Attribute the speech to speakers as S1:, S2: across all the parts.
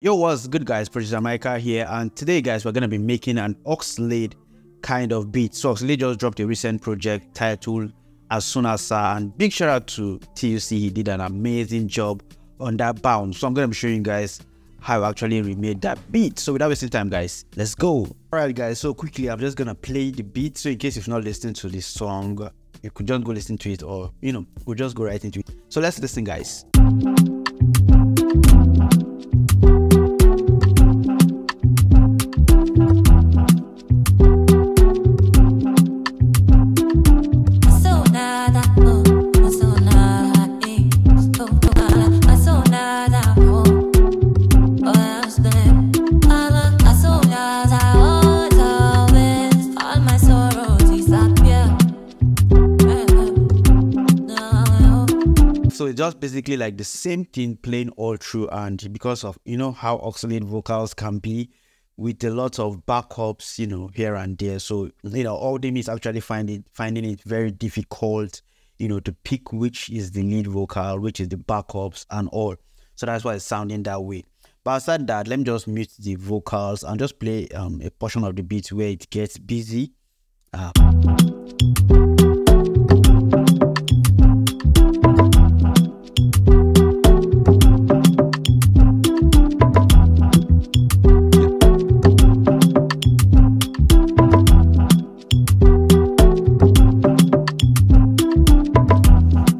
S1: Yo, what's good guys, producer Mykah here, and today guys we're gonna be making an Oxlade kind of beat. So Oxlade just dropped a recent project titled As Soon As Sa, and big shout out to TUC, he did an amazing job on that bounce. So I'm gonna be showing you guys how I actually remade that beat. So without wasting time guys, let's go. Alright guys, so quickly I'm just gonna play the beat, so in case you've not listened to this song, you could just go listen to it, or we'll just go right into it. So let's listen guys. So it's just basically like the same thing playing all through, and because of how Oxlade vocals can be with a lot of backups here and there, so all them is actually finding it very difficult to pick which is the lead vocal, which is the backups and all. So that's why it's sounding that way. But aside that, let me just mute the vocals and just play a portion of the beat where it gets busy.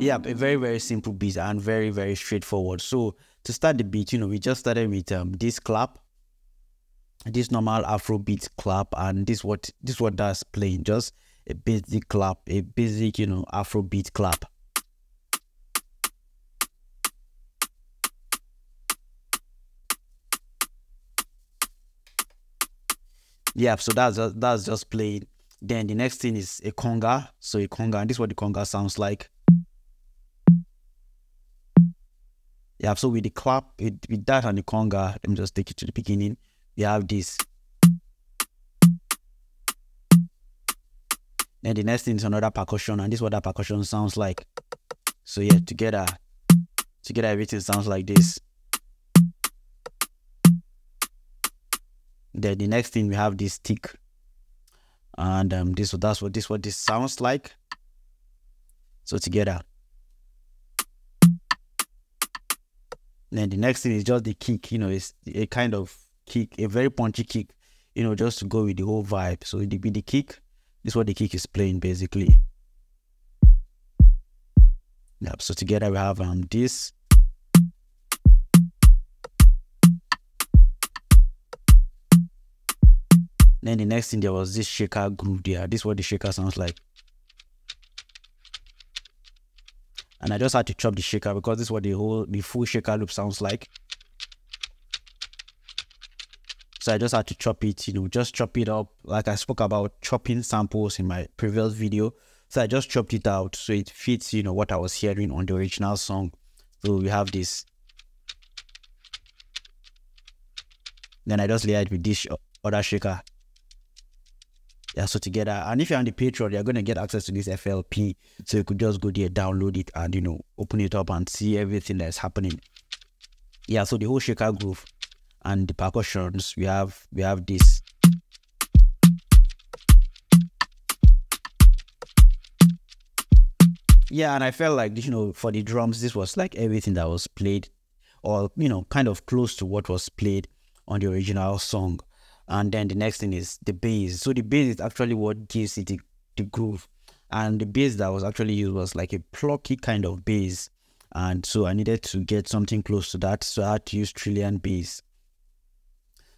S1: Yeah, a very simple beat and very straightforward. So to start the beat, we just started with this clap, this normal Afro beat clap, and this what that's playing, just a basic clap, a basic Afro beat clap. Yeah, so that's just playing. Then the next thing is a conga. So a conga, and this is what the conga sounds like. Yeah, so with the clap, with that and the conga, let me just take it to the beginning. We have this. Then the next thing is another percussion, and this is what that percussion sounds like. So yeah, together everything sounds like this. Then the next thing we have this stick, and this what this sounds like. So together. Then the next thing is just the kick, it's a kind of kick, a very punchy kick, just to go with the whole vibe. So with the kick, this is what the kick is playing basically. Yep, so together we have this. Then the next thing, there was this shaker groove there. This is what the shaker sounds like. And I just had to chop the shaker because this is what the full shaker loop sounds like. So I just had to chop it, just chop it up. Like I spoke about chopping samples in my previous video. So I just chopped it out so it fits, what I was hearing on the original song. So we have this. Then I just layer it with this other shaker. Yeah, so together, and if you're on the Patreon, you're going to get access to this FLP, so you could just go there, download it, and open it up and see everything that's happening. Yeah, so the whole shaker groove and the percussions, we have this. Yeah, and I felt like for the drums, this was like everything that was played, or kind of close to what was played on the original song. And then the next thing is the bass. So the bass is actually what gives it the groove. And the bass that was actually used was like a plucky kind of bass. And so I needed to get something close to that. So I had to use Trillion bass.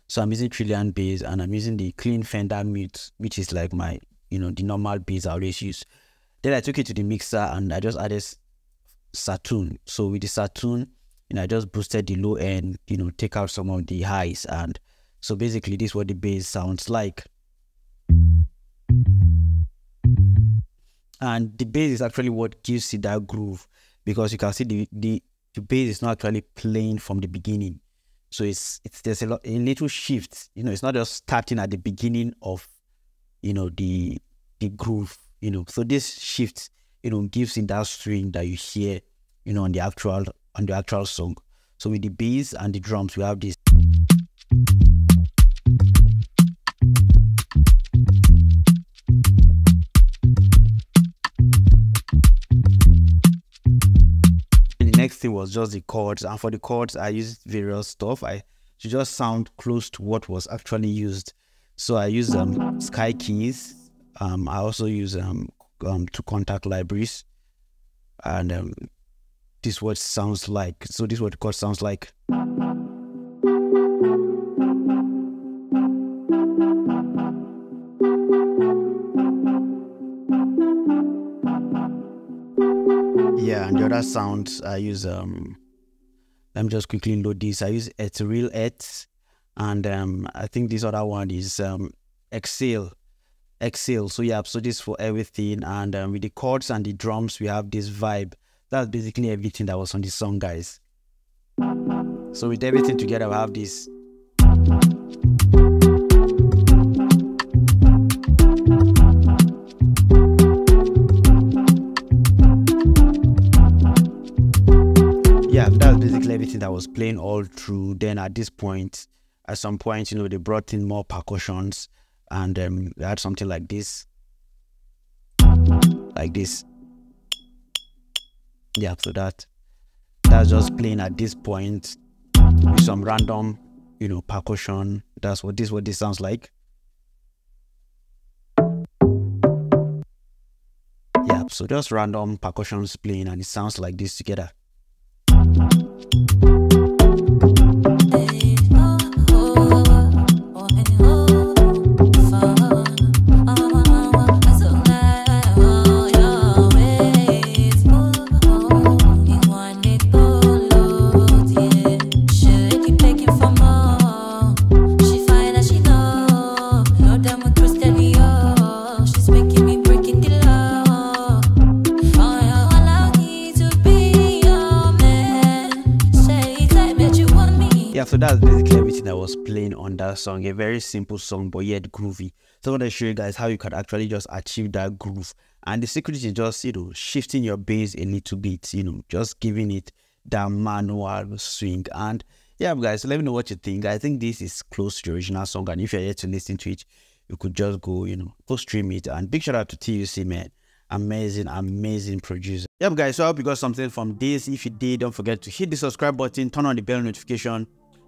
S1: So I'm using Trillion bass, and I'm using the clean Fender mute, which is like my, the normal bass I always use. Then I took it to the mixer and I just added Saturn. So with the Saturn, I just boosted the low end, take out some of the highs, and so basically this is what the bass sounds like. And the bass is actually what gives it that groove, because you can see the bass is not actually playing from the beginning. So there's a little shift, it's not just starting at the beginning of the groove, so this shift gives it that string that you hear on the actual song. So with the bass and the drums, we have this. The next thing was just the chords, and for the chords I used various stuff to just sound close to what was actually used. So I used sky keys. I also use two contact libraries, and this is what it sounds like. So this is what the chord sounds like. Yeah, and the other sounds I use let me just quickly load this. I use ethereal et, and I think this other one is exhale. So yeah, so this for everything. And with the chords and the drums, we have this vibe. That's basically everything that was on the song, guys. So with everything together, we have this. Yeah, that's basically everything that was playing all through. Then at this point, at some point, you know, they brought in more percussions, and we had something like this. Yeah, so that's just playing at this point with some random, you know, percussion. That's what this sounds like. Yeah, so just random percussions playing, and it sounds like this together. Yeah, so that's basically everything that was playing on that song. A very simple song, but yet groovy. So I want to show you guys how you can actually just achieve that groove. And the secret is just, you know, shifting your bass a little bit, you know, just giving it that manual swing. And yeah, guys, so let me know what you think. I think this is close to the original song, and if you're yet to listen to it, you could just go, you know, go stream it. And big shout out to TUC, man. Amazing producer. Yep, guys, so I hope you got something from this. If you did, don't forget to hit the subscribe button, turn on the bell notification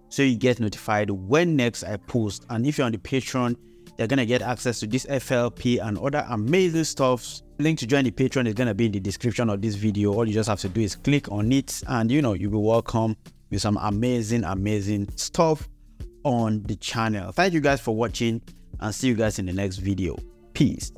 S1: so you get notified when next I post. And if you're on the Patreon, you're gonna get access to this FLP and other amazing stuff. Link to join the Patreon is gonna be in the description of this video. All you just have to do is click on it, and you know, you'll be welcome with some amazing stuff on the channel. Thank you guys for watching, and see you guys in the next video. Peace.